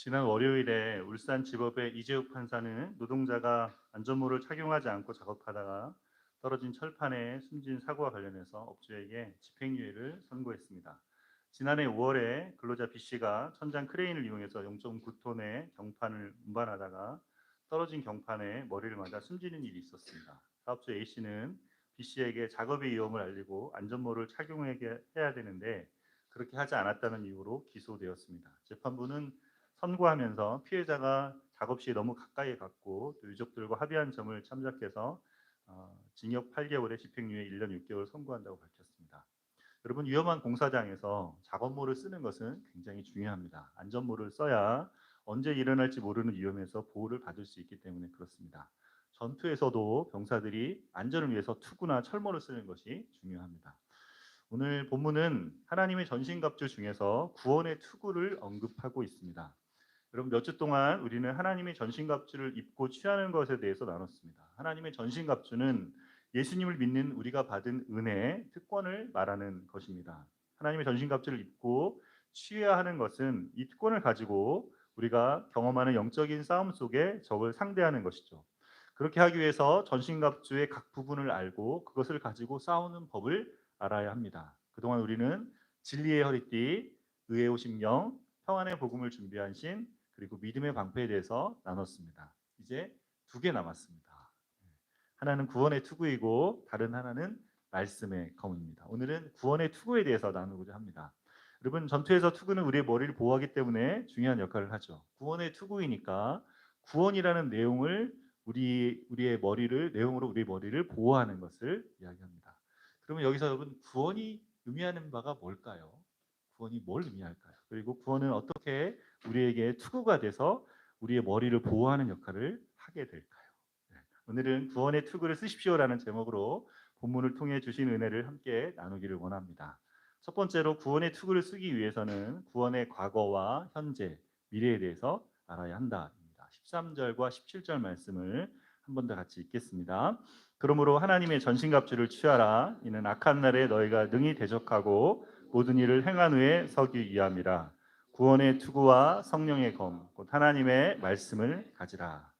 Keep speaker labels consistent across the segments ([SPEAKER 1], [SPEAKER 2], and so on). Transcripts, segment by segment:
[SPEAKER 1] 지난 월요일에 울산지법의 이재욱 판사는 노동자가 안전모를 착용하지 않고 작업하다가 떨어진 철판에 숨진 사고와 관련해서 업주에게 집행유예를 선고했습니다. 지난해 5월에 근로자 B씨가 천장 크레인을 이용해서 0.9톤의 경판을 운반하다가 떨어진 경판에 머리를 맞아 숨지는 일이 있었습니다. 사업주 A씨는 B씨에게 작업의 위험을 알리고 안전모를 착용해야 되는데 그렇게 하지 않았다는 이유로 기소되었습니다. 재판부는 선고하면서 피해자가 작업 시에 너무 가까이 갔고 또 유족들과 합의한 점을 참작해서 징역 8개월에 집행유예 1년 6개월 선고한다고 밝혔습니다. 여러분, 위험한 공사장에서 작업모를 쓰는 것은 굉장히 중요합니다. 안전모를 써야 언제 일어날지 모르는 위험에서 보호를 받을 수 있기 때문에 그렇습니다. 전투에서도 병사들이 안전을 위해서 투구나 철모를 쓰는 것이 중요합니다. 오늘 본문은 하나님의 전신갑주 중에서 구원의 투구를 언급하고 있습니다. 여러분, 몇 주 동안 우리는 하나님의 전신갑주를 입고 취하는 것에 대해서 나눴습니다. 하나님의 전신갑주는 예수님을 믿는 우리가 받은 은혜, 특권을 말하는 것입니다. 하나님의 전신갑주를 입고 취해야 하는 것은 이 특권을 가지고 우리가 경험하는 영적인 싸움 속에 적을 상대하는 것이죠. 그렇게 하기 위해서 전신갑주의 각 부분을 알고 그것을 가지고 싸우는 법을 알아야 합니다. 그동안 우리는 진리의 허리띠, 의의 오심령, 평안의 복음을 준비한 신, 그리고 믿음의 방패에 대해서 나눴습니다. 이제 두 개 남았습니다. 하나는 구원의 투구이고 다른 하나는 말씀의 검입니다. 오늘은 구원의 투구에 대해서 나누고자 합니다. 여러분, 전투에서 투구는 우리의 머리를 보호하기 때문에 중요한 역할을 하죠. 구원의 투구이니까 구원이라는 내용을 우리의 머리를 내용으로 우리의 머리를 보호하는 것을 이야기합니다. 그러면 여기서 여러분, 구원이 의미하는 바가 뭘까요? 구원이 뭘 의미할까요? 그리고 구원은 어떻게 우리에게 투구가 돼서 우리의 머리를 보호하는 역할을 하게 될까요? 네. 오늘은 구원의 투구를 쓰십시오라는 제목으로 본문을 통해 주신 은혜를 함께 나누기를 원합니다. 첫 번째로 구원의 투구를 쓰기 위해서는 구원의 과거와 현재, 미래에 대해서 알아야 한다입니다. 13절과 17절 말씀을 한 번 더 같이 읽겠습니다. 그러므로 하나님의 전신갑주를 취하라. 이는 악한 날에 너희가 능히 대적하고 모든 일을 행한 후에 서기 위함이라. 구원의 투구와 성령의 검, 곧 하나님의 말씀을 가지라.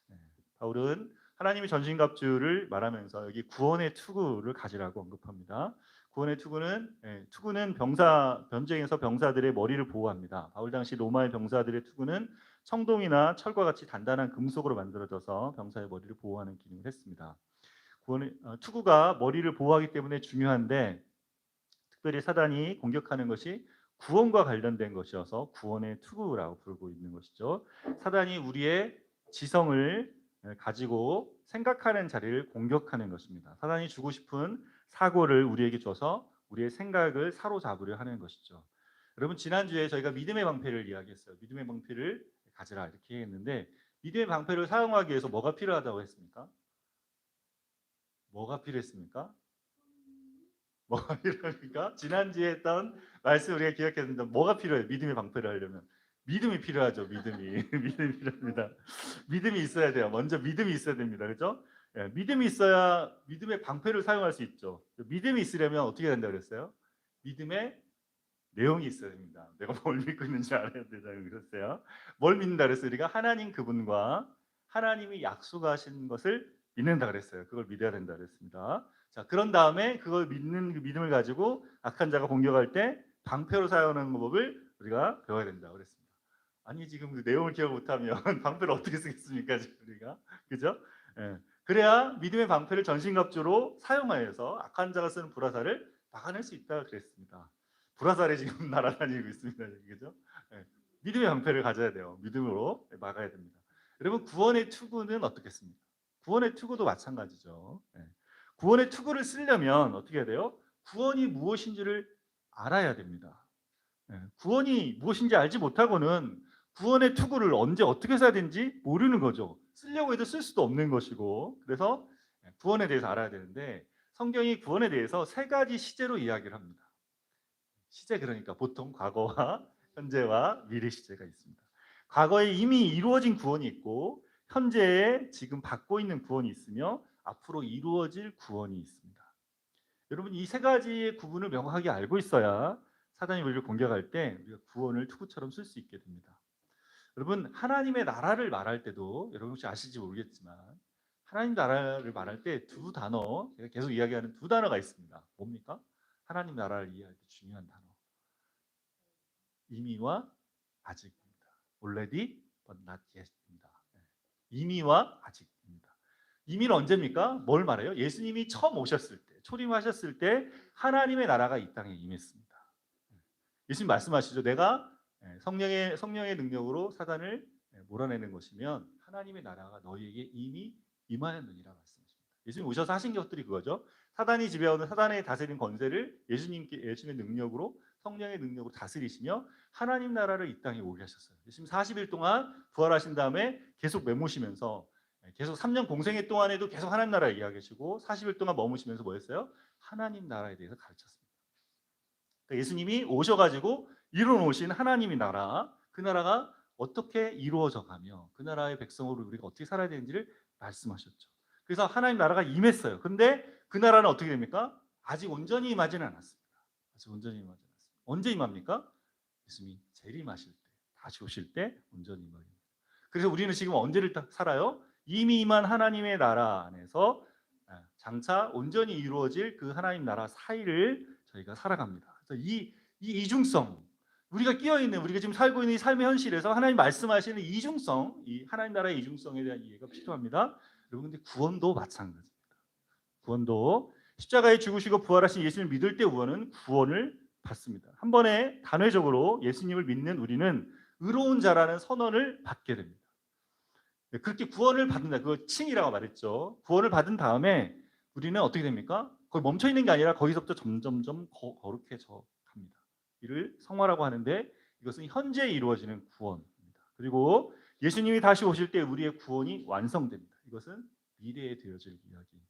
[SPEAKER 1] 네, 바울은 하나님의 전신갑주를 말하면서 여기 구원의 투구를 가지라고 언급합니다. 구원의 투구는 전쟁에서 병사들의 머리를 보호합니다. 바울 당시 로마의 병사들의 투구는 청동이나 철과 같이 단단한 금속으로 만들어져서 병사의 머리를 보호하는 기능을 했습니다. 투구가 머리를 보호하기 때문에 중요한데 특별히 사단이 공격하는 것이 구원과 관련된 것이어서 구원의 투구라고 부르고 있는 것이죠. 사단이 우리의 지성을 가지고 생각하는 자리를 공격하는 것입니다. 사단이 주고 싶은 사고를 우리에게 줘서 우리의 생각을 사로잡으려 하는 것이죠. 여러분, 지난주에 저희가 믿음의 방패를 이야기했어요. 믿음의 방패를 가지라 이렇게 했는데 믿음의 방패를 사용하기 위해서 뭐가 필요하다고 했습니까? 뭐가 필요했습니까? 뭐가 필요합니까? 지난주에 했던 말씀 우리가 기억했는데 뭐가 필요해요? 믿음의 방패를 하려면 믿음이 필요하죠. 믿음이 믿음이 필요합니다. 믿음이 있어야 돼요. 먼저 믿음이 있어야 됩니다. 그렇죠? 예, 믿음이 있어야 믿음의 방패를 사용할 수 있죠. 믿음이 있으려면 어떻게 된다 그랬어요? 믿음의 내용이 있어야 됩니다. 내가 뭘 믿고 있는지 알아야 되잖아요. 그랬어요. 뭘 믿는다 그랬어요? 우리가 하나님 그분과 하나님이 약속하신 것을 믿는다 그랬어요. 그걸 믿어야 된다 그랬습니다. 자, 그런 다음에 그걸 믿는 그 믿음을 가지고 악한 자가 공격할 때 방패로 사용하는 법을 우리가 배워야 된다 그랬습니다. 아니, 지금 그 내용을 기억 못하면 방패를 어떻게 쓰겠습니까? 지금 우리가 그죠? 예. 그래야 믿음의 방패를 전신갑주로 사용하여서 악한 자가 쓰는 불화살을 막아낼 수 있다 그랬습니다. 불화살이 지금 날아다니고 있습니다. 그죠? 예. 믿음의 방패를 가져야 돼요. 믿음으로 막아야 됩니다. 여러분, 구원의 투구는 어떻겠습니까? 구원의 투구도 마찬가지죠. 예. 구원의 투구를 쓰려면 어떻게 해야 돼요? 구원이 무엇인지를 알아야 됩니다. 예. 구원이 무엇인지 알지 못하고는 구원의 투구를 언제 어떻게 써야 되는지 모르는 거죠. 쓰려고 해도 쓸 수도 없는 것이고, 그래서 구원에 대해서 알아야 되는데 성경이 구원에 대해서 세 가지 시제로 이야기를 합니다. 시제, 그러니까 보통 과거와 현재와 미래 시제가 있습니다. 과거에 이미 이루어진 구원이 있고 현재에 지금 받고 있는 구원이 있으며 앞으로 이루어질 구원이 있습니다. 여러분, 이 세 가지의 구분을 명확하게 알고 있어야 사단이 우리를 공격할 때 우리가 구원을 투구처럼 쓸 수 있게 됩니다. 여러분 하나님의 나라를 말할 때도 여러분 혹시 아실지 모르겠지만 하나님 나라를 말할 때 두 단어 제가 계속 이야기하는 두 단어가 있습니다. 뭡니까? 하나님 나라를 이해할 때 중요한 단어 이미와 아직입니다. Already but not yet입니다. 네. 이미와 아직입니다. 이미는 언제입니까? 뭘 말해요? 예수님이 처음 오셨을 때 초림하셨을 때 하나님의 나라가 이 땅에 임했습니다. 예수님 말씀하시죠. 내가 성령의 능력으로 사단을 몰아내는 것이면 하나님의 나라가 너희에게 이미 임하였느니라 말씀하십니다. 예수님 오셔서 하신 것들이 그거죠. 사단이 지배하는 사단의 다스리는 권세를 예수님의 능력으로 성령의 능력으로 다스리시며 하나님 나라를 이 땅에 오게 하셨어요. 예수님 40일 동안 부활하신 다음에 계속 메모시면서 계속 3년 공생애 동안에도 계속 하나님 나라 이야기하시고 40일 동안 머무시면서 뭐 했어요? 하나님 나라에 대해서 가르쳤습니다. 그러니까 예수님이 오셔가지고 이루어놓으신 하나님의 나라, 그 나라가 어떻게 이루어져 가며 그 나라의 백성으로 우리가 어떻게 살아야 되는지를 말씀하셨죠. 그래서 하나님 나라가 임했어요. 근데 그 나라는 어떻게 됩니까? 아직 온전히 임하지는 않았습니다. 아직 온전히 임하지 않았습니다. 언제 임합니까? 예수님이 재림하실 때, 다시 오실 때 온전히 임합니다. 그래서 우리는 지금 언제를 살아요? 이미 임한 하나님의 나라 안에서 장차 온전히 이루어질 그 하나님 나라 사이를 저희가 살아갑니다. 그래서 이 이중성, 우리가 끼어 있는 우리가 지금 살고 있는 이 삶의 현실에서 하나님 말씀하시는 이중성, 이 하나님 나라의 이중성에 대한 이해가 필요합니다. 여러분 근데 구원도 마찬가지입니다. 구원도 십자가에 죽으시고 부활하신 예수님을 믿을 때 구원을 받습니다. 한 번에 단회적으로 예수님을 믿는 우리는 의로운 자라는 선언을 받게 됩니다. 그렇게 구원을 받는다. 그거 칭이라고 말했죠. 구원을 받은 다음에 우리는 어떻게 됩니까? 거기 멈춰 있는 게 아니라 거기서부터 점점점 거룩해져 갑니다. 이를 성화라고 하는데 이것은 현재 이루어지는 구원입니다. 그리고 예수님이 다시 오실 때 우리의 구원이 완성됩니다. 이것은 미래에 되어질 이야기입니다.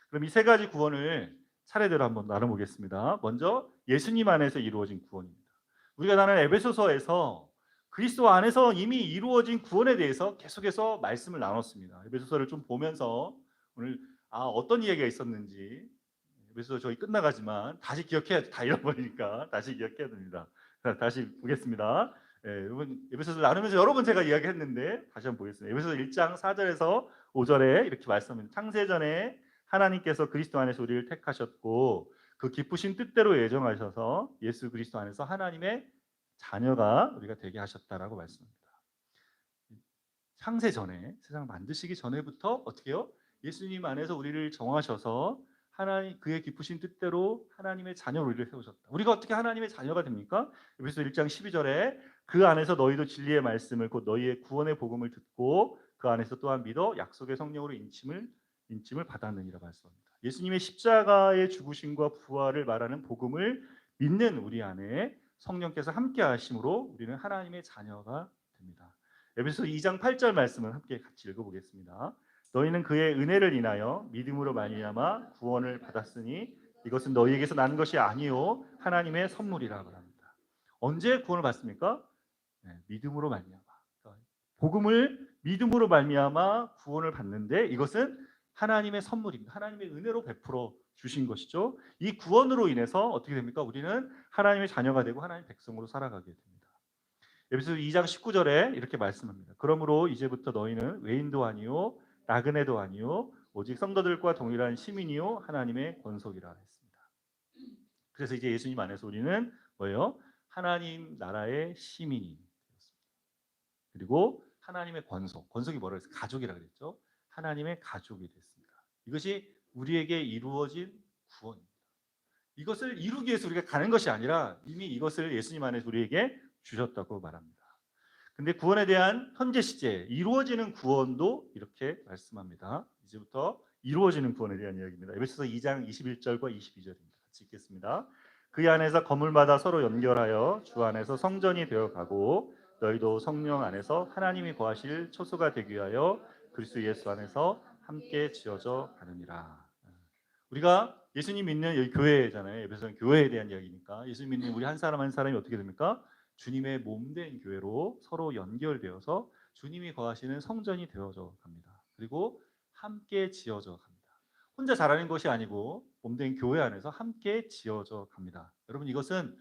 [SPEAKER 1] 그럼 이 세 가지 구원을 차례대로 한번 나눠보겠습니다. 먼저 예수님 안에서 이루어진 구원입니다. 우리가 나눈 에베소서에서 그리스도 안에서 이미 이루어진 구원에 대해서 계속해서 말씀을 나눴습니다. 에베소서를 좀 보면서 오늘 어떤 이야기가 있었는지 에베소서 저희 끝나가지만 다시 기억해야 다 잃어버리니까 다시 기억해야 됩니다. 다시 보겠습니다. 여러분 에베소서 나누면서 여러 번 제가 이야기했는데 다시 한번 보겠습니다. 에베소서 1장 4절에서 5절에 이렇게 말씀합니다. 창세전에 하나님께서 그리스도 안에서 우리를 택하셨고 그 기쁘신 뜻대로 예정하셔서 예수 그리스도 안에서 하나님의 자녀가 우리가 되게 하셨다라고 말씀합니다. 창세 전에 세상을 만드시기 전에부터 어떻게 해요? 예수님 안에서 우리를 정하셔서 하나님 그의 기쁘신 뜻대로 하나님의 자녀로 우리를 세우셨다. 우리가 어떻게 하나님의 자녀가 됩니까? 에베소 1장 12절에 그 안에서 너희도 진리의 말씀을 곧 너희의 구원의 복음을 듣고 그 안에서 또한 믿어 약속의 성령으로 인침을 받았느니라 말씀합니다. 예수님의 십자가의 죽으심과 부활을 말하는 복음을 믿는 우리 안에 성령께서 함께 하심으로 우리는 하나님의 자녀가 됩니다. 에베소 2장 8절 말씀을 함께 같이 읽어보겠습니다. 너희는 그의 은혜를 인하여 믿음으로 말미암아 구원을 받았으니 이것은 너희에게서 난 것이 아니요 하나님의 선물이라 말합니다. 언제 구원을 받습니까? 믿음으로 말미암아. 복음을 믿음으로 말미암아 구원을 받는데 이것은 하나님의 선물입니다. 하나님의 은혜로 베풀어 주신 것이죠. 이 구원으로 인해서 어떻게 됩니까? 우리는 하나님의 자녀가 되고 하나님의 백성으로 살아가게 됩니다. 에베소서 2장 19절에 이렇게 말씀합니다. 그러므로 이제부터 너희는 외인도 아니요 나그네도 아니요 오직 성도들과 동일한 시민이요 하나님의 권속이라 했습니다. 그래서 이제 예수님 안에서 우리는 뭐예요? 하나님 나라의 시민이 되었습니다. 그리고 하나님의 권속이 뭐라고 했어요? 가족이라 그랬죠. 하나님의 가족이 됐습니다. 이것이 우리에게 이루어진 구원입니다. 이것을 이루기 위해서 우리가 가는 것이 아니라 이미 이것을 예수님 안에서 우리에게 주셨다고 말합니다. 근데 구원에 대한 현재 시제, 이루어지는 구원도 이렇게 말씀합니다. 이제부터 이루어지는 구원에 대한 이야기입니다. 에베소서 2장 21절과 22절입니다. 같이 읽겠습니다. 그 안에서 건물마다 서로 연결하여 주 안에서 성전이 되어 가고 너희도 성령 안에서 하나님이 거하실 초소가 되기 위하여 그리스도 예수 안에서 함께 지어져 가느니라. 우리가 예수님 믿는 여기 교회잖아요. 에베소는 교회에 대한 이야기니까 예수님 믿는 우리 한 사람 한 사람이 어떻게 됩니까? 주님의 몸된 교회로 서로 연결되어서 주님이 거하시는 성전이 되어져 갑니다. 그리고 함께 지어져 갑니다. 혼자 자라는 것이 아니고 몸된 교회 안에서 함께 지어져 갑니다. 여러분 이것은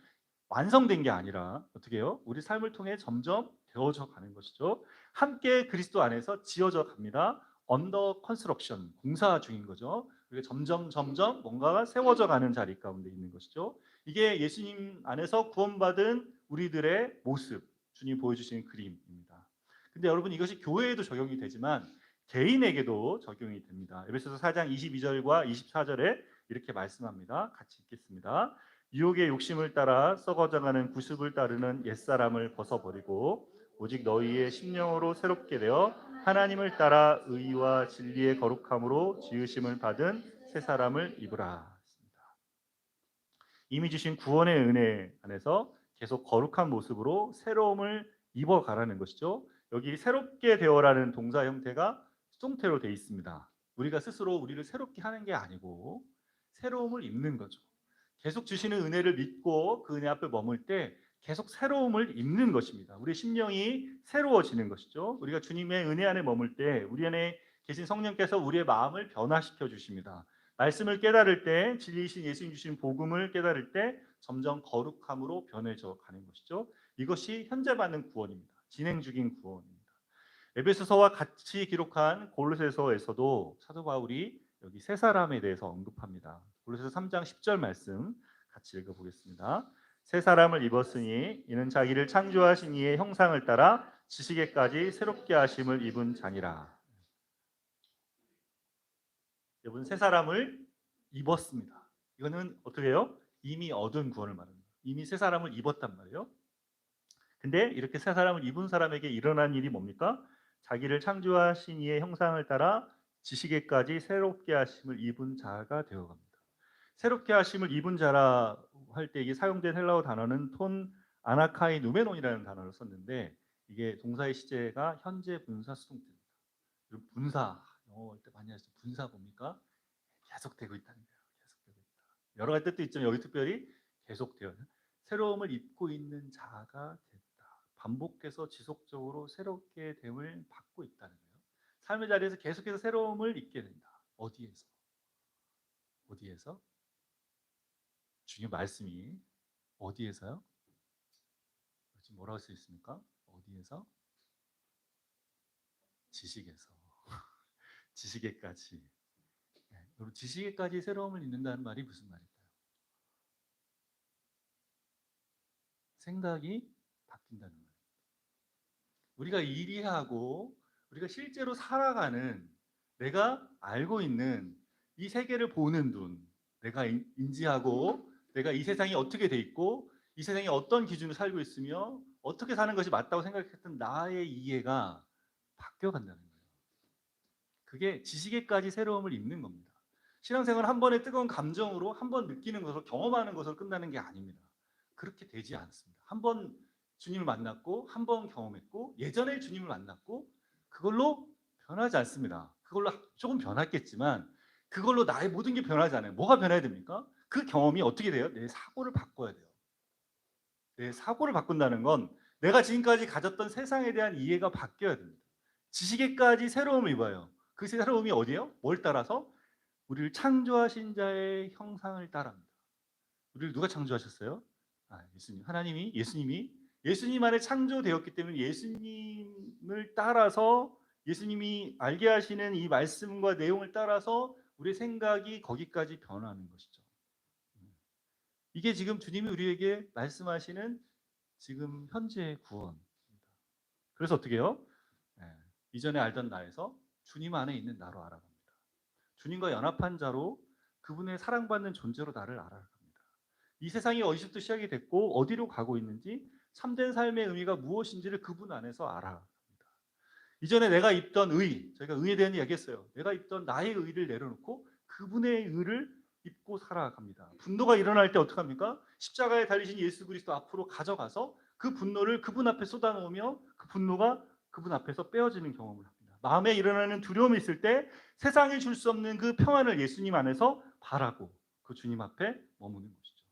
[SPEAKER 1] 완성된 게 아니라 어떻게 해요? 우리 삶을 통해 점점 되어져 가는 것이죠. 함께 그리스도 안에서 지어져 갑니다. 언더 컨스트럭션, 공사 중인 거죠. 그게 점점 뭔가가 세워져 가는 자리 가운데 있는 것이죠. 이게 예수님 안에서 구원받은 우리들의 모습, 주님 보여주시는 그림입니다. 근데 여러분 이것이 교회에도 적용이 되지만 개인에게도 적용이 됩니다. 에베소서 4장 22절과 24절에 이렇게 말씀합니다. 같이 읽겠습니다. 유혹의 욕심을 따라 썩어져가는 구습을 따르는 옛사람을 벗어버리고 오직 너희의 심령으로 새롭게 되어 하나님을 따라 의와 진리의 거룩함으로 지으심을 받은 새 사람을 입으라. 이미 주신 구원의 은혜 안에서 계속 거룩한 모습으로 새로움을 입어가라는 것이죠. 여기 새롭게 되어라는 동사 형태가 수동태로 되어 있습니다. 우리가 스스로 우리를 새롭게 하는 게 아니고 새로움을 입는 거죠. 계속 주시는 은혜를 믿고 그 은혜 앞에 머물 때 계속 새로움을 입는 것입니다. 우리 심령이 새로워지는 것이죠. 우리가 주님의 은혜 안에 머물 때 우리 안에 계신 성령께서 우리의 마음을 변화시켜 주십니다. 말씀을 깨달을 때, 진리이신 예수님 주신 복음을 깨달을 때 점점 거룩함으로 변해져 가는 것이죠. 이것이 현재 받는 구원입니다. 진행 중인 구원입니다. 에베소서와 같이 기록한 골로새서에서도 사도 바울이 여기 세 사람에 대해서 언급합니다. 골로새서 3장 10절 말씀 같이 읽어보겠습니다. 세 사람을 입었으니 이는 자기를 창조하신 이의 형상을 따라 지식에까지 새롭게 하심을 입은 자니라. 여러분 세 사람을 입었습니다. 이거는 어떻게 해요? 이미 얻은 구원을 말합니다. 이미 세 사람을 입었단 말이에요. 근데 이렇게 세 사람을 입은 사람에게 일어난 일이 뭡니까? 자기를 창조하신 이의 형상을 따라 지식에까지 새롭게 하심을 입은 자가 되어갑니다. 새롭게 하심을 입은 자라 할 때 이게 사용된 헬라어 단어는 톤 아나카이 누메논이라는 단어를 썼는데 이게 동사의 시제가 현재 분사 수동태입니다. 분사 영어 할 때 많이 하시죠. 분사 뭡니까? 계속되고 있다는 거예요. 계속되고 있다. 여러 가지 뜻도 있지만 여기 특별히 계속되어 새로움을 입고 있는 자가 됐다. 반복해서 지속적으로 새롭게 됨을 받고 있다는 거예요. 삶의 자리에서 계속해서 새로움을 입게 된다. 어디에서? 어디에서? 중요한 말씀이 어디에서요? 지금 뭐라고 할 수 있습니까? 어디에서? 지식에서. 지식에까지. 네. 여러분 지식에까지 새로움을 입는다는 말이 무슨 말일까요? 생각이 바뀐다는 거예요. 우리가 일이하고 우리가 실제로 살아가는 내가 알고 있는 이 세계를 보는 눈, 내가 인지하고 내가 이 세상이 어떻게 돼 있고 이 세상이 어떤 기준으로 살고 있으며 어떻게 사는 것이 맞다고 생각했던 나의 이해가 바뀌어 간다는 거예요. 그게 지식에까지 새로움을 입는 겁니다. 신앙생활은 한 번의 뜨거운 감정으로 한 번 느끼는 것으로 경험하는 것으로 끝나는 게 아닙니다. 그렇게 되지 않습니다. 한 번 주님을 만났고 한 번 경험했고 예전에 주님을 만났고 그걸로 변하지 않습니다. 그걸로 조금 변했겠지만 그걸로 나의 모든 게 변하지 않아요. 뭐가 변해야 됩니까? 그 경험이 어떻게 돼요? 내 사고를 바꿔야 돼요. 내 사고를 바꾼다는 건 내가 지금까지 가졌던 세상에 대한 이해가 바뀌어야 됩니다. 지식에까지 새로움을 입어요. 그 새로움이 어디예요? 뭘 따라서? 우리를 창조하신 자의 형상을 따릅니다. 우리를 누가 창조하셨어요? 예수님. 하나님이 예수님 안에 창조되었기 때문에 예수님을 따라서 예수님이 알게 하시는 이 말씀과 내용을 따라서 우리의 생각이 거기까지 변하는 것이죠. 이게 지금 주님이 우리에게 말씀하시는 지금 현재의 구원입니다. 그래서 어떻게 해요? 이전에 알던 나에서 주님 안에 있는 나로 알아갑니다. 주님과 연합한 자로 그분의 사랑받는 존재로 나를 알아갑니다. 이 세상이 어디서부터 시작이 됐고 어디로 가고 있는지 참된 삶의 의미가 무엇인지를 그분 안에서 알아갑니다. 이전에 내가 입던 의, 저희가 의에 대한 이야기했어요. 내가 입던 나의 의를 내려놓고 그분의 의를 입고 살아갑니다. 분노가 일어날 때 어떡합니까? 십자가에 달리신 예수 그리스도 앞으로 가져가서 그 분노를 그분 앞에 쏟아놓으며 그 분노가 그분 앞에서 빼어지는 경험을 합니다. 마음에 일어나는 두려움이 있을 때 세상이 줄 수 없는 그 평안을 예수님 안에서 바라고 그 주님 앞에 머무는 것이죠.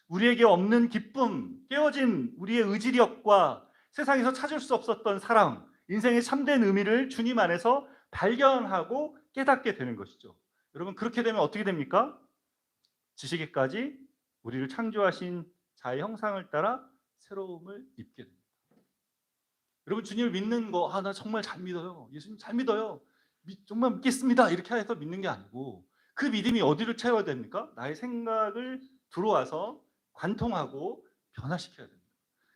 [SPEAKER 1] 우리에게 없는 기쁨, 깨어진 우리의 의지력과 세상에서 찾을 수 없었던 사랑, 인생의 참된 의미를 주님 안에서 발견하고 깨닫게 되는 것이죠. 여러분 그렇게 되면 어떻게 됩니까? 지식에까지 우리를 창조하신 자의 형상을 따라 새로움을 입게 됩니다. 여러분 주님을 믿는 거, 나 정말 잘 믿어요. 예수님 잘 믿어요. 정말 믿겠습니다. 이렇게 해서 믿는 게 아니고 그 믿음이 어디를 채워야 됩니까? 나의 생각을 들어와서 관통하고 변화시켜야 됩니다.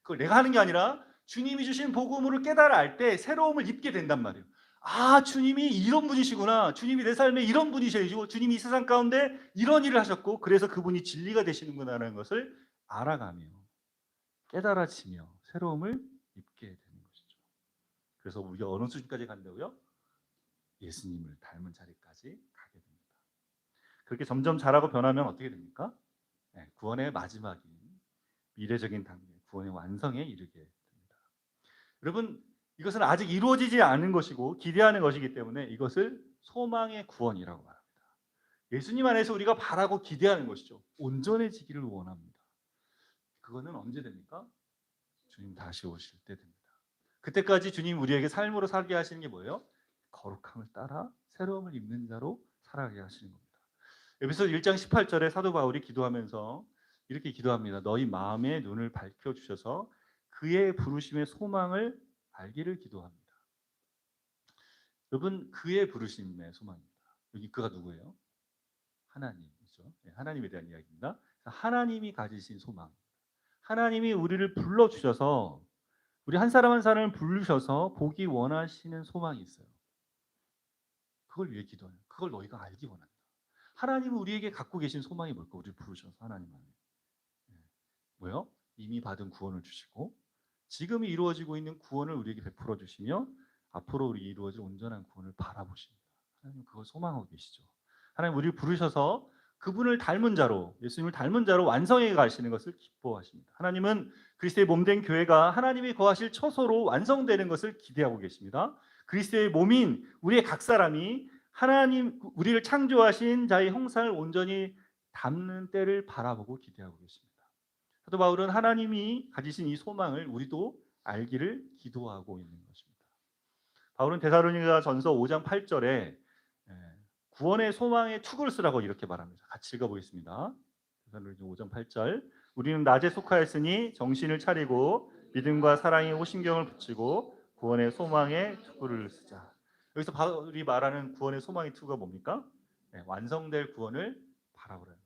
[SPEAKER 1] 그걸 내가 하는 게 아니라 주님이 주신 복음으로 깨달아 알 때 새로움을 입게 된단 말이에요. 주님이 이런 분이시구나. 주님이 내 삶에 이런 분이시고 주님이 이 세상 가운데 이런 일을 하셨고 그래서 그분이 진리가 되시는구나라는 것을 알아가며 깨달아지며 새로움을 입게 되는 것이죠. 그래서 우리가 어느 수준까지 간다고요? 예수님을 닮은 자리까지 가게 됩니다. 그렇게 점점 자라고 변하면 어떻게 됩니까? 구원의 마지막인 미래적인 단계, 구원의 완성에 이르게 됩니다. 여러분, 이것은 아직 이루어지지 않은 것이고 기대하는 것이기 때문에 이것을 소망의 구원이라고 말합니다. 예수님 안에서 우리가 바라고 기대하는 것이죠. 온전해지기를 원합니다. 그거는 언제 됩니까? 주님 다시 오실 때 됩니다. 그때까지 주님 우리에게 삶으로 살게 하시는 게 뭐예요? 거룩함을 따라 새로움을 입는 자로 살아가게 하시는 겁니다. 에베소서 1장 18절에 사도 바울이 기도하면서 이렇게 기도합니다. 너희 마음의 눈을 밝혀주셔서 그의 부르심의 소망을 알기를 기도합니다. 여러분, 그의 부르심의 소망입니다. 여기 그가 누구예요? 하나님이죠. 하나님에 대한 이야기입니다. 하나님이 가지신 소망. 하나님이 우리를 불러주셔서 우리 한 사람 한 사람을 부르셔서 보기 원하시는 소망이 있어요. 그걸 위해 기도해요. 그걸 너희가 알기 원한다. 하나님은 우리에게 갖고 계신 소망이 뭘까? 우리를 부르셔서 하나님 안에. 뭐요? 이미 받은 구원을 주시고 지금이 이루어지고 있는 구원을 우리에게 베풀어 주시며 앞으로 우리 이루어질 온전한 구원을 바라보십니다. 하나님 그걸 소망하고 계시죠. 하나님 우리를 부르셔서 그분을 닮은 자로, 예수님을 닮은 자로 완성해 가시는 것을 기뻐하십니다. 하나님은 그리스도의 몸된 교회가 하나님이 거하실 처소로 완성되는 것을 기대하고 계십니다. 그리스도의 몸인 우리의 각 사람이 하나님 우리를 창조하신 자의 형상을 온전히 담는 때를 바라보고 기대하고 계십니다. 사도 바울은 하나님이 가지신 이 소망을 우리도 알기를 기도하고 있는 것입니다. 바울은 데살로니가전서 5장 8절에 구원의 소망의 투구를 쓰라고 이렇게 말합니다. 같이 읽어보겠습니다. 데살로니가 5장 8절 우리는 낮에 속하였으니 정신을 차리고 믿음과 사랑에 호심경을 붙이고 구원의 소망의 투구를 쓰자. 여기서 바울이 말하는 구원의 소망의 투구가 뭡니까? 완성될 구원을 바라보라는 겁니다.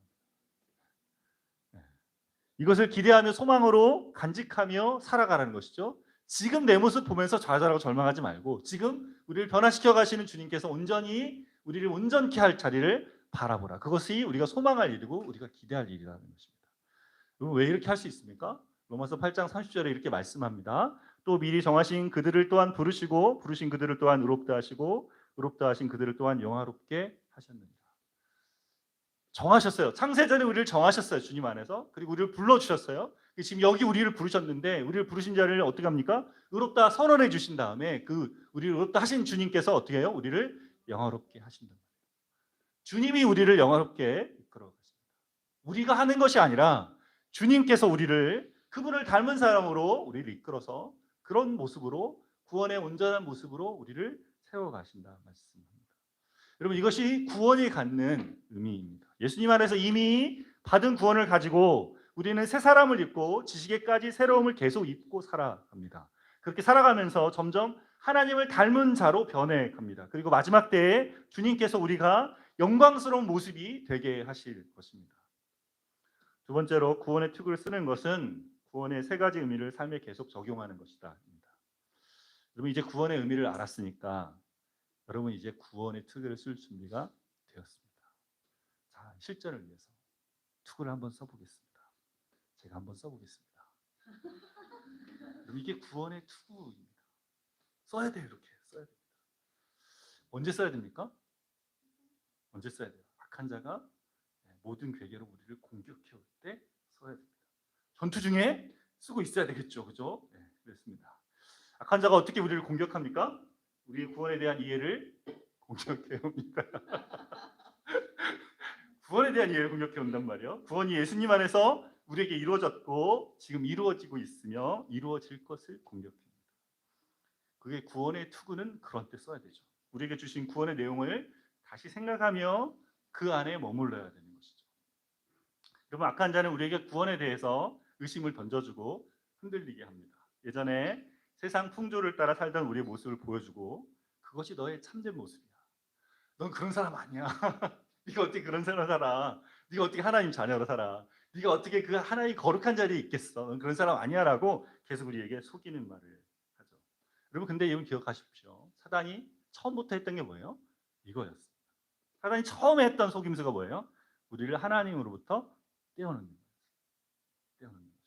[SPEAKER 1] 이것을 기대하며 소망으로 간직하며 살아가라는 것이죠. 지금 내 모습 보면서 좌절하고 절망하지 말고 지금 우리를 변화시켜 가시는 주님께서 온전히 우리를 온전케 할 자리를 바라보라. 그것이 우리가 소망할 일이고 우리가 기대할 일이라는 것입니다. 왜 이렇게 할 수 있습니까? 로마서 8장 30절에 이렇게 말씀합니다. 또 미리 정하신 그들을 또한 부르시고 부르신 그들을 또한 의롭다 하시고 의롭다 하신 그들을 또한 영화롭게 하셨느니라. 정하셨어요. 창세전에 우리를 정하셨어요. 주님 안에서. 그리고 우리를 불러주셨어요. 지금 여기 우리를 부르셨는데 우리를 부르신 자를 어떻게 합니까? 의롭다 선언해 주신 다음에 그 우리를 의롭다 하신 주님께서 어떻게 해요? 우리를 영화롭게 하신다. 주님이 우리를 영화롭게 이끌어 가십니다. 우리가 하는 것이 아니라 주님께서 우리를 그분을 닮은 사람으로 우리를 이끌어서 그런 모습으로 구원의 온전한 모습으로 우리를 세워 가신다 말씀입니다. 여러분 이것이 구원이 갖는 의미입니다. 예수님 안에서 이미 받은 구원을 가지고 우리는 새 사람을 입고 지식에까지 새로움을 계속 입고 살아갑니다. 그렇게 살아가면서 점점 하나님을 닮은 자로 변해갑니다. 그리고 마지막 때에 주님께서 우리가 영광스러운 모습이 되게 하실 것입니다. 두 번째로 구원의 투구를 쓰는 것은 구원의 세 가지 의미를 삶에 계속 적용하는 것이다. 여러분 이제 구원의 의미를 알았으니까 여러분 이제 구원의 투구를 쓸 준비가 되었습니다. 자, 실전을 위해서 투구를 한번 써보겠습니다. 제가 한번 써보겠습니다. 이게 구원의 투구입니다. 써야 돼요. 이렇게 써야 됩니다. 언제 써야 됩니까? 언제 써야 돼요? 악한 자가 모든 괴계로 우리를 공격해 올 때 써야 됩니다. 전투 중에 쓰고 있어야 되겠죠. 그죠? 네, 그렇습니다. 악한 자가 어떻게 우리를 공격합니까? 우리의 구원에 대한 이해를 공격해 옵니다. 구원에 대한 이해를 공격해 온단 말이에요. 구원이 예수님 안에서 우리에게 이루어졌고 지금 이루어지고 있으며 이루어질 것을 공격합니다. 그게 구원의 투구는 그런 때 써야 되죠. 우리에게 주신 구원의 내용을 다시 생각하며 그 안에 머물러야 되는 것이죠. 여러분 악한 자는 우리에게 구원에 대해서 의심을 던져주고 흔들리게 합니다. 예전에 세상 풍조를 따라 살던 우리의 모습을 보여주고 그것이 너의 참된 모습이야. 넌 그런 사람 아니야. 네가 어떻게 그런 사람 살아? 네가 어떻게 하나님 자녀로 살아? 네가 어떻게 그 하나님 거룩한 자리에 있겠어? 넌 그런 사람 아니야라고 계속 우리에게 속이는 말을 하죠. 여러분 근데 이건 기억하십시오. 사단이 처음부터 했던 게 뭐예요? 이거였어요. 사단이 처음에 했던 속임수가 뭐예요? 우리를 하나님으로부터 떼어놓는 거예요. 떼어놓는 거죠.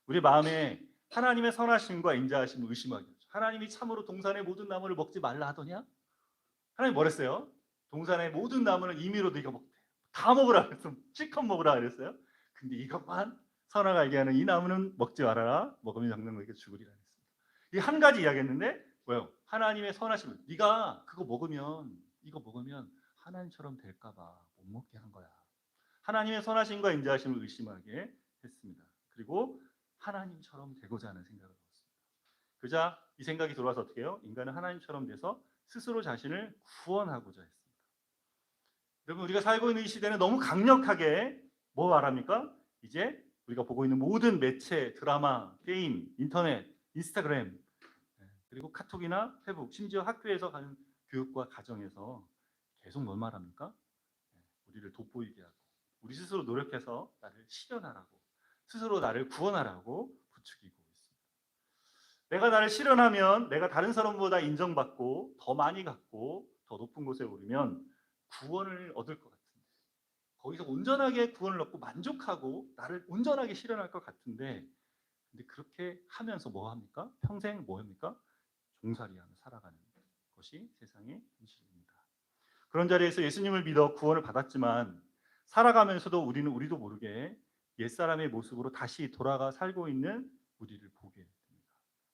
[SPEAKER 1] 우리 마음에 하나님의 선하심과 인자하심을 의심하게 하죠. 하나님이 참으로 동산의 모든 나무를 먹지 말라 하더냐? 하나님 뭐랬어요? 동산의 모든 나무는 임의로 네가 먹대. 다 먹으라 그랬어. 실컷 먹으라 그랬어요. 근데 이것만 선악 알게 하는 이 나무는 먹지 말아라. 먹으면 당장 너에게 죽으리라 했습니다. 이 한 가지 이야기했는데 뭐요? 하나님의 선하심을 네가 그거 먹으면 이거 먹으면 하나님처럼 될까 봐못 먹게 한 거야. 하나님의 선하심과 인자하심을 의심하게 했습니다. 그리고 하나님처럼 되고자 하는 생각을 했습니다. 그자 이 생각이 들어와서 어떻게 해요? 인간은 하나님처럼 돼서 스스로 자신을 구원하고자 했습니다. 여러분 우리가 살고 있는 이 시대는 너무 강력하게 뭐 말합니까? 이제 우리가 보고 있는 모든 매체, 드라마, 게임, 인터넷, 인스타그램 그리고 카톡이나 페북, 심지어 학교에서 가는 교육과 가정에서 계속 뭘 말합니까? 우리를 돋보이게 하고 우리 스스로 노력해서 나를 실현하라고 스스로 나를 구원하라고 부추기고 있습니다. 내가 나를 실현하면 내가 다른 사람보다 인정받고 더 많이 갖고 더 높은 곳에 오르면 구원을 얻을 것 같은데 거기서 온전하게 구원을 얻고 만족하고 나를 온전하게 실현할 것 같은데 근데 그렇게 하면서 뭐 합니까? 평생 뭐 합니까? 종살이하며 살아가는 것이 세상의 현실입니다. 그런 자리에서 예수님을 믿어 구원을 받았지만 살아가면서도 우리도 모르게 옛사람의 모습으로 다시 돌아가 살고 있는 우리를 보게 됩니다.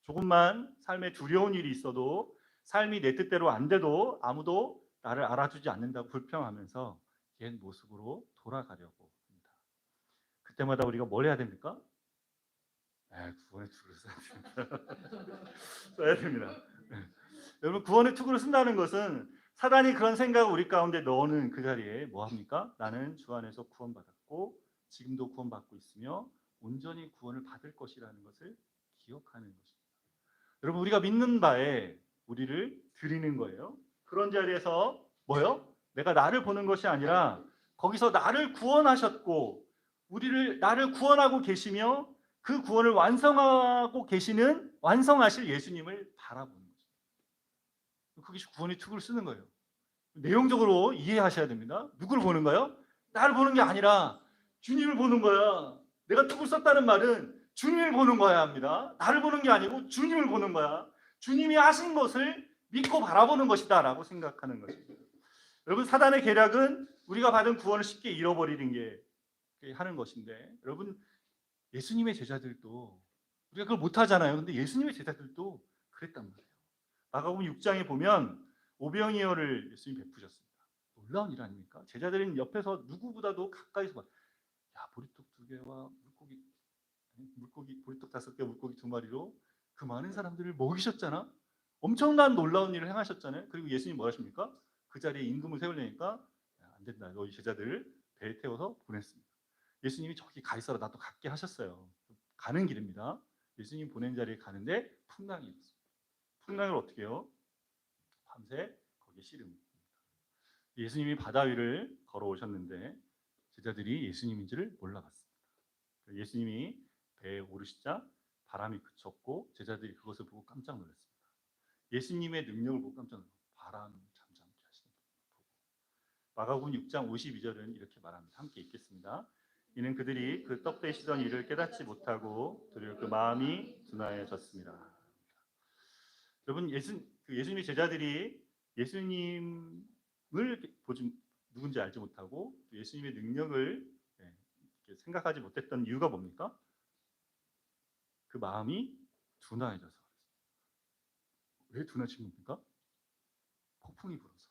[SPEAKER 1] 조금만 삶에 두려운 일이 있어도 삶이 내 뜻대로 안 돼도 아무도 나를 알아주지 않는다고 불평하면서 옛 모습으로 돌아가려고 합니다. 그때마다 우리가 뭘 해야 됩니까? 구원의 투구를 써야 됩니다. 써야 됩니다. 여러분 구원의 투구를 쓴다는 것은 사단이 그런 생각을 우리 가운데 넣는 그 자리에 뭐 합니까? 나는 주 안에서 구원받았고 지금도 구원받고 있으며 온전히 구원을 받을 것이라는 것을 기억하는 것입니다. 여러분 우리가 믿는 바에 우리를 드리는 거예요. 그런 자리에서 뭐요? 내가 나를 보는 것이 아니라 거기서 나를 구원하셨고 나를 구원하고 계시며 그 구원을 완성하고 계시는 완성하실 예수님을 바라보는 거죠. 그게 구원의 투구를 쓰는 거예요. 내용적으로 이해하셔야 됩니다. 누구를 보는 거예요? 나를 보는 게 아니라 주님을 보는 거야. 내가 투구를 썼다는 말은 주님을 보는 거야 합니다. 나를 보는 게 아니고 주님을 보는 거야. 주님이 하신 것을 믿고 바라보는 것이다 라고 생각하는 것입니다. 여러분 사단의 계략은 우리가 받은 구원을 쉽게 잃어버리는 게 하는 것인데 여러분 예수님의 제자들도 우리가 그걸 못하잖아요. 근데 예수님의 제자들도 그랬단 말이에요. 마가복음 6장에 보면 오병이어를 예수님이 베푸셨습니다. 놀라운 일 아닙니까? 제자들은 옆에서 누구보다도 가까이서 봐. 야 보리떡 2개와 물고기 보리떡 5개, 물고기 2마리로 그 많은 사람들을 먹이셨잖아. 엄청난 놀라운 일을 행하셨잖아요. 그리고 예수님 뭐 하십니까? 그 자리에 임금을 세우려니까 안 된다. 너희 제자들을 배에 태워서 보냈습니다. 예수님이 저기 가 있어라 나도 갖게 하셨어요. 가는 길입니다. 예수님 보낸 자리에 가는데 풍랑이 일었습니다. 풍랑을 어떻게 해요? 밤새 거기에 씨름입니다. 예수님이 바다 위를 걸어오셨는데 제자들이 예수님인지를 몰라봤습니다. 예수님이 배에 오르시자 바람이 그쳤고 제자들이 그것을 보고 깜짝 놀랐습니다. 예수님의 능력을 보고 깜짝 놀랐습니다. 바람 잠잠케 하시는 분 보고. 마가복음 6장 52절은 이렇게 말합니다. 함께 읽겠습니다. 이는 그들이 그 떡 되시던 일을 깨닫지 못하고 도리어 그 마음이 둔하여졌습니다. 여러분 예수님의 제자들이 예수님을 보지 누군지 알지 못하고 예수님의 능력을 생각하지 못했던 이유가 뭡니까? 그 마음이 둔하여져서. 왜 둔하신 겁니까? 폭풍이 불어서.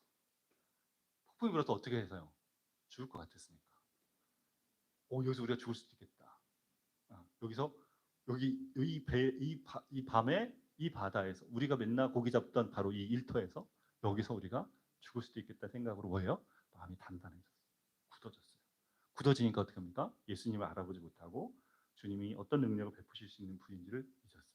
[SPEAKER 1] 폭풍이 불어서 어떻게 해서요? 죽을 것 같았으니까. 여기서 우리가 죽을 수도 있겠다. 여기서 이 밤에 이 바다에서 우리가 맨날 고기 잡던 바로 이 일터에서 여기서 우리가 죽을 수도 있겠다 생각으로 뭐예요? 마음이 단단해졌어요. 굳어졌어요. 굳어지니까 어떻게 합니까? 예수님을 알아보지 못하고 주님이 어떤 능력을 베푸실 수 있는 분인지를 잊었습니다.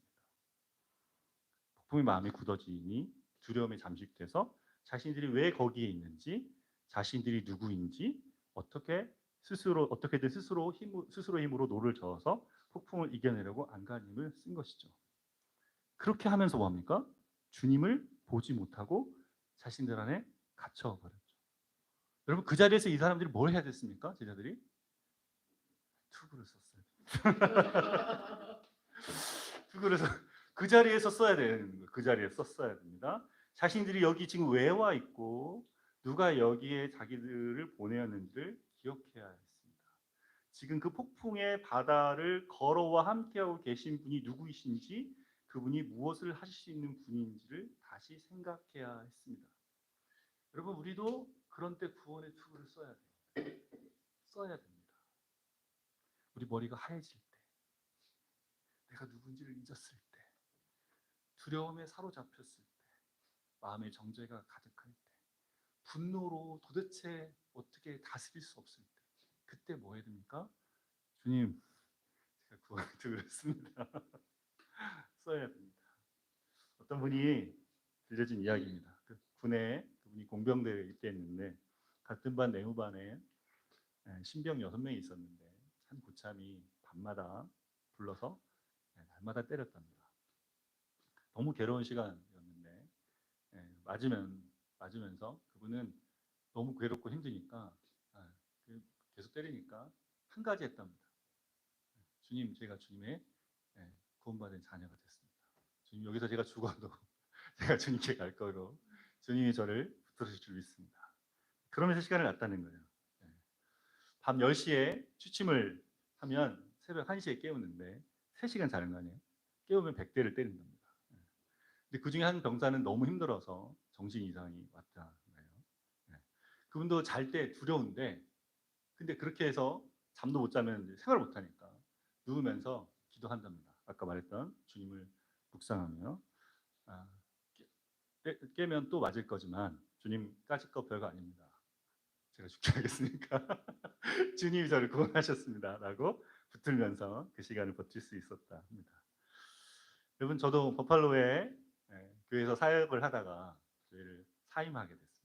[SPEAKER 1] 폭풍이 마음이 굳어지니 두려움에 잠식돼서 자신들이 왜 거기에 있는지, 자신들이 누구인지 어떻게든 스스로 힘으로 노를 저어서 폭풍을 이겨내려고 안간힘을 쓴 것이죠. 그렇게 하면서 뭐합니까? 주님을 보지 못하고 자신들 안에 갇혀버렸죠. 여러분, 그 자리에서 이 사람들이 뭘 해야 됐습니까? 제자들이 투구를 썼어요. 투구를 그 자리에서 써야 되는 거예요. 그 자리에 썼어야 됩니다. 자신들이 여기 지금 왜 와 있고 누가 여기에 자기들을 보내었는지를 기억해야 했습니다. 지금 그 폭풍의 바다를 걸어와 함께하고 계신 분이 누구이신지, 그분이 무엇을 하실 수 있는 분인지를 다시 생각해야 했습니다. 여러분, 우리도 그런 때 구원의 투구를 써야 돼요. 써야 됩니다. 우리 머리가 하얘질 때, 내가 누군지를 잊었을 때, 두려움에 사로잡혔을 때, 마음의 정죄가 가득할 때, 분노로 도대체 어떻게 다스릴 수 없을 때, 그때 뭐 해야 됩니까? 주님, 제가 구원의 투구를 했습니다. 써야 됩니다. 어떤 분이 들려진 이야기입니다. 그 군에 그분이 공병대에 입대했는데 같은 반 내무반에 신병 6명이 있었는데 한 고참이 밤마다 불러서 날마다 때렸답니다. 너무 괴로운 시간이었는데 맞으면서 그분은 너무 괴롭고 힘드니까 계속 때리니까 한 가지 했답니다. 주님, 제가 주님의 구원받은 자녀가 됐습니다. 주님, 여기서 제가 죽어도 제가 주님께 갈 거로 주님이 저를 붙들으실 줄 믿습니다. 그러면서 시간을 놨다는 거예요. 밤 10시에 취침을 하면 새벽 1시에 깨우는데 3시간 자는 거 아니에요? 깨우면 100대를 때린답니다. 근데 그 중에 한 병사는 너무 힘들어서 정신 이상이 왔다는 거예요. 그분도 잘 때 두려운데, 근데 그렇게 해서 잠도 못 자면 생활을 못 하니까 누우면서 기도한답니다. 아까 말했던 주님을 묵상하며 깨면 또 맞을 거지만 주님 까짓 거 별거 아닙니다. 제가 죽게 하겠습니까? 주님이 저를 구원하셨습니다. 라고 붙들면서 그 시간을 버틸 수 있었다 합니다. 여러분, 저도 버팔로에 교회에서 사역을 하다가 교회를 사임하게 됐습니다.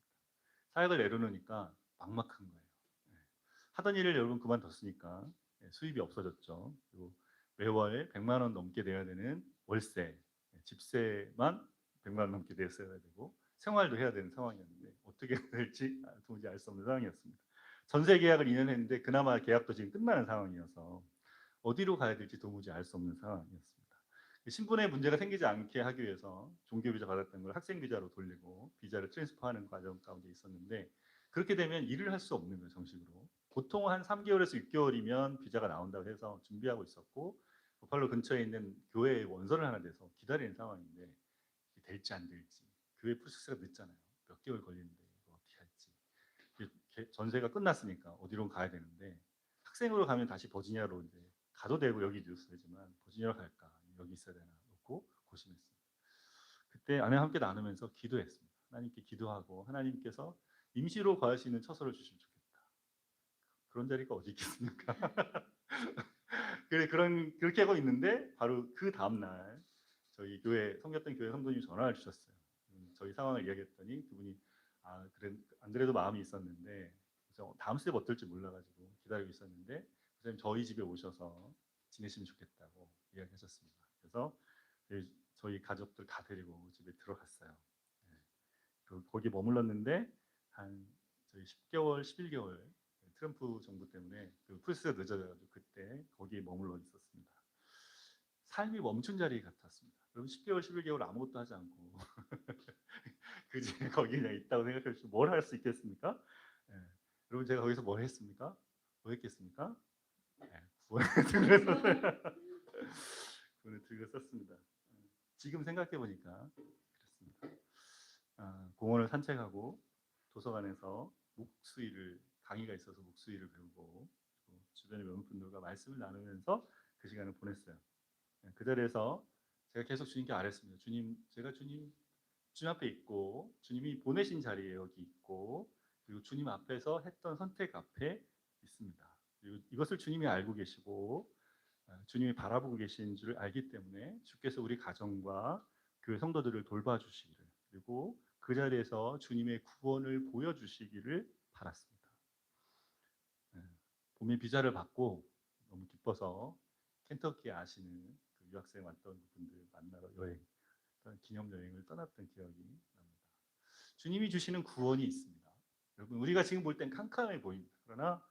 [SPEAKER 1] 사역을 내려놓으니까 막막한 거예요. 하던 일을 여러분 그만뒀으니까 수입이 없어졌죠. 그리고 매월 100만 원 넘게 내야 되는 월세, 집세만 100만 원 넘게 냈어야 되고 생활도 해야 되는 상황이었는데 어떻게 해야 될지 도무지 알 수 없는 상황이었습니다. 전세 계약을 2년 했는데 그나마 계약도 지금 끝나는 상황이어서 어디로 가야 될지 도무지 알 수 없는 상황이었습니다. 신분에 문제가 생기지 않게 하기 위해서 종교 비자 받았던 걸 학생 비자로 돌리고 비자를 트랜스퍼하는 과정 가운데 있었는데, 그렇게 되면 일을 할 수 없는 거예요, 정식으로. 보통 한 3개월에서 6개월이면 비자가 나온다고 해서 준비하고 있었고, 버팔로 근처에 있는 교회에 원서를 하나 내서 기다리는 상황인데 될지 안 될지, 교회 프로세스가 늦잖아요. 몇 개월 걸리는데 이거 어떻게 할지. 전세가 끝났으니까 어디로 가야 되는데, 학생으로 가면 다시 버지니아로 이제 가도 되고 여기도 있어야 되지만 버지니아로 갈까 여기 있어야 되나 놓고 고심했습니다. 그때 아내와 함께 나누면서 기도했습니다. 하나님께 기도하고, 하나님께서 임시로 구할 수 있는 처소를 주시면 좋겠다. 그런 자리가 어디 있겠습니까? 그렇게 하고 있는데 바로 그 다음 날 저희 교회 섬겼던 교회 성도님이 전화를 주셨어요. 저희 상황을 이야기했더니 그분이 그래 안 그래도 마음이 있었는데 다음 스텝 어떨지 몰라가지고 기다리고 있었는데 선생님 저희 집에 오셔서 지내시면 좋겠다고 이야기하셨습니다. 그래서 저희 가족들 다 데리고 집에 들어갔어요. 거기 머물렀는데 한 저희 10개월, 11개월 트럼프 정부 때문에 그 프로세스가 늦어져가지고 그때 거기에 머물러 있었습니다. 삶이 멈춘 자리 같았습니다. 여러분 10개월, 11개월 아무것도 하지 않고 그지 거기 그냥 있다고 생각해 주시면 뭘 할 수 있겠습니까? 여러분 제가 거기서 뭘 했습니까? 뭐 했겠습니까? 구원의 들을 구원의 들을 썼습니다. 지금 생각해 보니까 그렇습니다. 공원을 산책하고 도서관에서 목수일을 강의가 있어서 목수일을 배우고 주변의 명분들과 말씀을 나누면서 그 시간을 보냈어요. 그 자리에서 제가 계속 주님께 아뢰었습니다. 주님, 제가 주님 앞에 있고 주님이 보내신 자리에 여기 있고 그리고 주님 앞에서 했던 선택 앞에 있습니다. 그리고 이것을 주님이 알고 계시고 주님이 바라보고 계신 줄 알기 때문에 주께서 우리 가정과 교회 성도들을 돌봐주시기를, 그리고 그 자리에서 주님의 구원을 보여주시기를 바랐습니다. 예, 봄에 비자를 받고 너무 기뻐서 켄터키에 아시는 그 유학생 왔던 분들 만나러 기념 여행을 떠났던 기억이 납니다. 주님이 주시는 구원이 있습니다. 여러분, 우리가 지금 볼 땐 캄캄해 보입니다. 그러나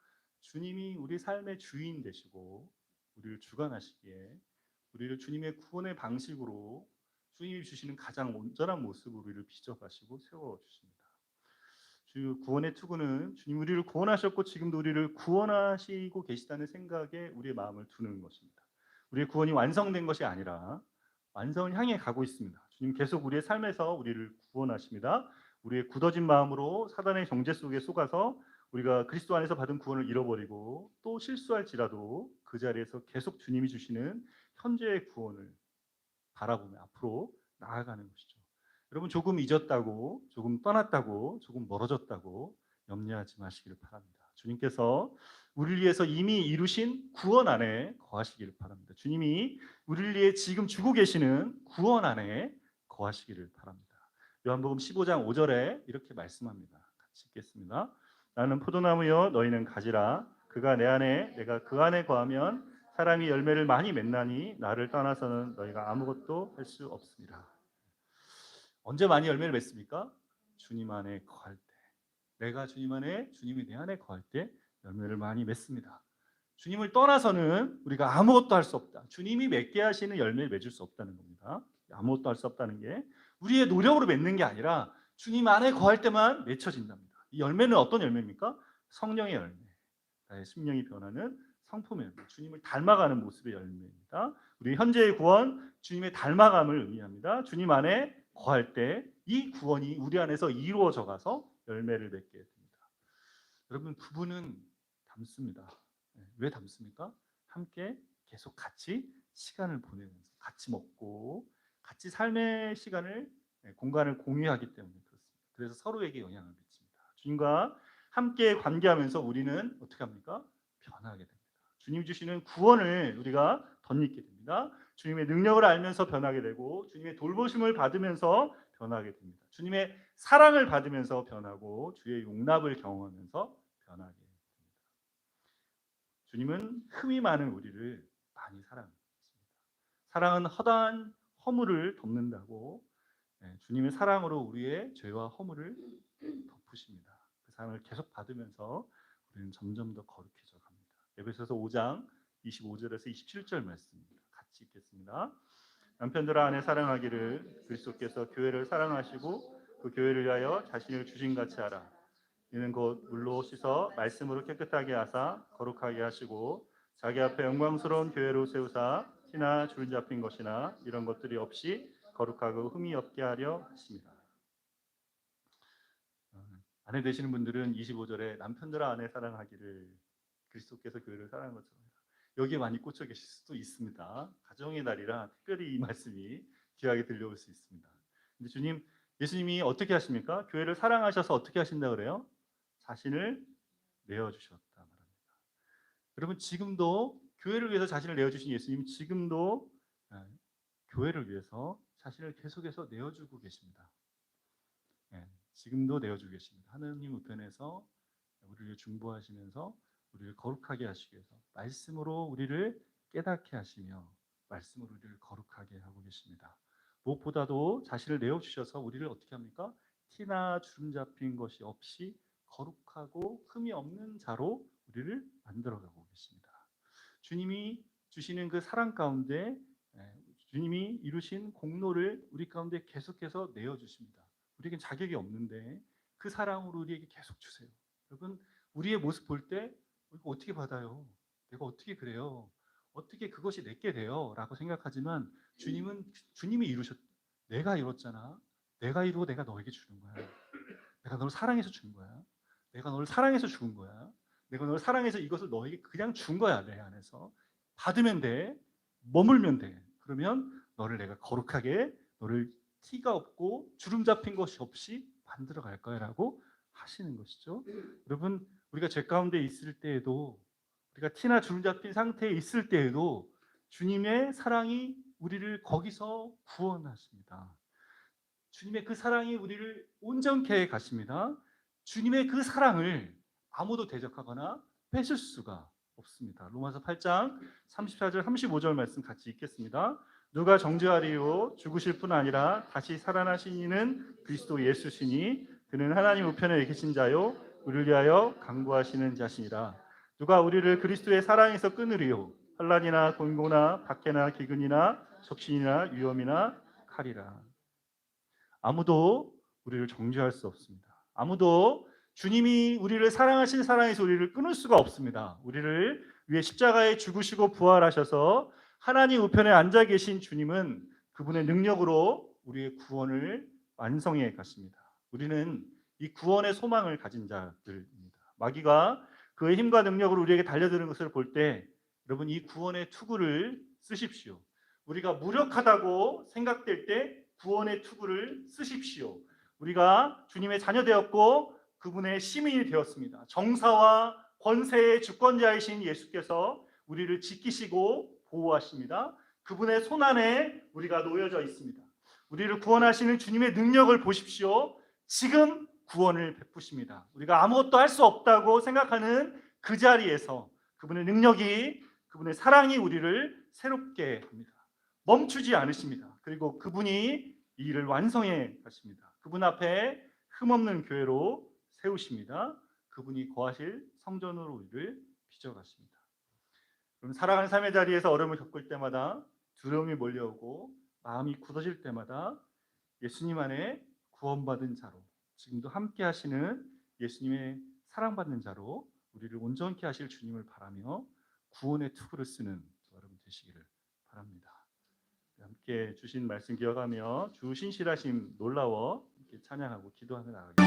[SPEAKER 1] 주님이 우리 삶의 주인 되시고 우리를 주관하시기에 우리를 주님의 구원의 방식으로 주님이 주시는 가장 온전한 모습으로 우리를 빚어가시고 세워주십니다. 주 구원의 투구는 주님 우리를 구원하셨고 지금도 우리를 구원하시고 계시다는 생각에 우리의 마음을 두는 것입니다. 우리의 구원이 완성된 것이 아니라 완성을 향해 가고 있습니다. 주님 계속 우리의 삶에서 우리를 구원하십니다. 우리의 굳어진 마음으로 사단의 정죄 속에 속아서 우리가 그리스도 안에서 받은 구원을 잃어버리고 또 실수할지라도 그 자리에서 계속 주님이 주시는 현재의 구원을 바라보며 앞으로 나아가는 것이죠. 여러분, 조금 잊었다고, 조금 떠났다고, 조금 멀어졌다고 염려하지 마시기를 바랍니다. 주님께서 우리를 위해서 이미 이루신 구원 안에 거하시기를 바랍니다. 주님이 우리를 위해 지금 주고 계시는 구원 안에 거하시기를 바랍니다. 요한복음 15장 5절에 이렇게 말씀합니다. 같이 읽겠습니다. 나는 포도나무여 너희는 가지라. 그가 내 안에 내가 그 안에 거하면 사람이 열매를 많이 맺나니 나를 떠나서는 너희가 아무것도 할 수 없습니다. 언제 많이 열매를 맺습니까? 주님 안에 거할 때. 내가 주님 안에, 주님이 내 안에 거할 때 열매를 많이 맺습니다. 주님을 떠나서는 우리가 아무것도 할 수 없다. 주님이 맺게 하시는 열매를 맺을 수 없다는 겁니다. 아무것도 할 수 없다는 게 우리의 노력으로 맺는 게 아니라 주님 안에 거할 때만 맺혀진답니다. 이 열매는 어떤 열매입니까? 성령의 열매. 나의 심령이 변하는 성품의 열매. 주님을 닮아가는 모습의 열매입니다. 우리 현재의 구원, 주님의 닮아감을 의미합니다. 주님 안에 거할 때 이 구원이 우리 안에서 이루어져 가서 열매를 맺게 됩니다. 여러분, 부부는 닮습니다. 왜 닮습니까? 함께 계속 같이 시간을 보내면서 같이 먹고 같이 삶의 시간을, 공간을 공유하기 때문에 그렇습니다. 그래서 서로에게 영향을 미칩니다. 주님과 함께 관계하면서 우리는 어떻게 합니까? 변하게 됩니다. 주님 주시는 구원을 우리가 덧입게 됩니다. 주님의 능력을 알면서 변하게 되고 주님의 돌보심을 받으면서 변하게 됩니다. 주님의 사랑을 받으면서 변하고 주의 용납을 경험하면서 변하게 됩니다. 주님은 흠이 많은 우리를 많이 사랑하십니다. 사랑은 허다한 허물을 덮는다고, 주님의 사랑으로 우리의 죄와 허물을 덮으십니다. 그 사랑을 계속 받으면서 우리는 점점 더 거룩해져 갑니다. 에베소서 5장 25절에서 27절 말씀입니다. 같이 읽겠습니다. 남편들아 안에 사랑하기를 그리스도께서 교회를 사랑하시고 그 교회를 위하여 자신을 주신같이 하라. 이는 곧 물로 씻어 말씀으로 깨끗하게 하사 거룩하게 하시고 자기 앞에 영광스러운 교회로 세우사 티나 주름 잡힌 것이나 이런 것들이 없이 거룩하고 흠이 없게 하려 하십니다. 아내 되시는 분들은 25절에 남편들아 아내 사랑하기를 그리스도께서 교회를 사랑한 것처럼 여기에 많이 꽂혀 계실 수도 있습니다. 가정의 날이라 특별히 이 말씀이 귀하게 들려올 수 있습니다. 근데 예수님이 어떻게 하십니까? 교회를 사랑하셔서 어떻게 하신다 그래요? 자신을 내어주셨다 말합니다. 여러분, 지금도 교회를 위해서 자신을 내어주신 예수님 지금도 교회를 위해서 자신을 계속해서 내어주고 계십니다. 지금도 내어주고 계십니다. 하느님 우편에서 우리를 중보하시면서 우리를 거룩하게 하시기 위해서 말씀으로 우리를 깨닫게 하시며 말씀으로 우리를 거룩하게 하고 계십니다. 무엇보다도 자신을 내어주셔서 우리를 어떻게 합니까? 티나 주름 잡힌 것이 없이 거룩하고 흠이 없는 자로 우리를 만들어가고 계십니다. 주님이 주시는 그 사랑 가운데 주님이 이루신 공로를 우리 가운데 계속해서 내어주십니다. 우리에겐 자격이 없는데 그 사랑으로 우리에게 계속 주세요. 여러분, 우리의 모습 볼 때 이거 어떻게 받아요? 내가 어떻게 그래요? 어떻게 그것이 내게 돼요? 라고 생각하지만 주님이 내가 이뤘잖아. 내가 이루고 내가 너에게 주는 거야. 내가 너를 사랑해서 준 거야. 내가 너를 사랑해서 준 거야. 내가 너를 사랑해서 이것을 너에게 그냥 준 거야. 내 안에서 받으면 돼. 머물면 돼. 그러면 너를 내가 거룩하게, 너를 티가 없고 주름 잡힌 것이 없이 만들어 갈 거야라고 하시는 것이죠. 여러분, 우리가 죄 가운데 있을 때에도, 우리가 티나 주름 잡힌 상태에 있을 때에도 주님의 사랑이 우리를 거기서 구원하십니다. 주님의 그 사랑이 우리를 온전케 해 가십니다. 주님의 그 사랑을 아무도 대적하거나 뺏을 수가 없습니다. 로마서 8장 34절 35절 말씀 같이 읽겠습니다. 누가 정죄하리요 죽으실 뿐 아니라 다시 살아나신 이는 그리스도 예수시니 그는 하나님 우편에 계신 자요 우리를 위하여 간구하시는 자시니라. 누가 우리를 그리스도의 사랑에서 끊으리요 환난이나 곤고나 박해나 기근이나 적신이나 위험이나 칼이라. 아무도 우리를 정죄할 수 없습니다. 아무도 주님이 우리를 사랑하신 사랑에서 우리를 끊을 수가 없습니다. 우리를 위해 십자가에 죽으시고 부활하셔서 하나님 우편에 앉아 계신 주님은 그분의 능력으로 우리의 구원을 완성해 가십니다. 우리는 이 구원의 소망을 가진 자들입니다. 마귀가 그의 힘과 능력으로 우리에게 달려드는 것을 볼 때 여러분 이 구원의 투구를 쓰십시오. 우리가 무력하다고 생각될 때 구원의 투구를 쓰십시오. 우리가 주님의 자녀 되었고 그분의 시민이 되었습니다. 정사와 권세의 주권자이신 예수께서 우리를 지키시고 보호하십니다. 그분의 손안에 우리가 놓여져 있습니다. 우리를 구원하시는 주님의 능력을 보십시오. 지금 구원을 베푸십니다. 우리가 아무것도 할 수 없다고 생각하는 그 자리에서 그분의 능력이, 그분의 사랑이 우리를 새롭게 합니다. 멈추지 않으십니다. 그리고 그분이 이 일을 완성해 가십니다. 그분 앞에 흠없는 교회로 세우십니다. 그분이 거하실 성전으로 우리를 빚어가십니다. 그럼 살아가는 삶의 자리에서 어려움을 겪을 때마다 두려움이 몰려오고 마음이 굳어질 때마다 예수님 안에 구원받은 자로, 지금도 함께 하시는 예수님의 사랑받는 자로 우리를 온전케 하실 주님을 바라며 구원의 투구를 쓰는 여러분 되시기를 바랍니다. 함께 주신 말씀 기억하며 주 신실하심 놀라워 함께 찬양하고 기도하며 나아가겠습니다.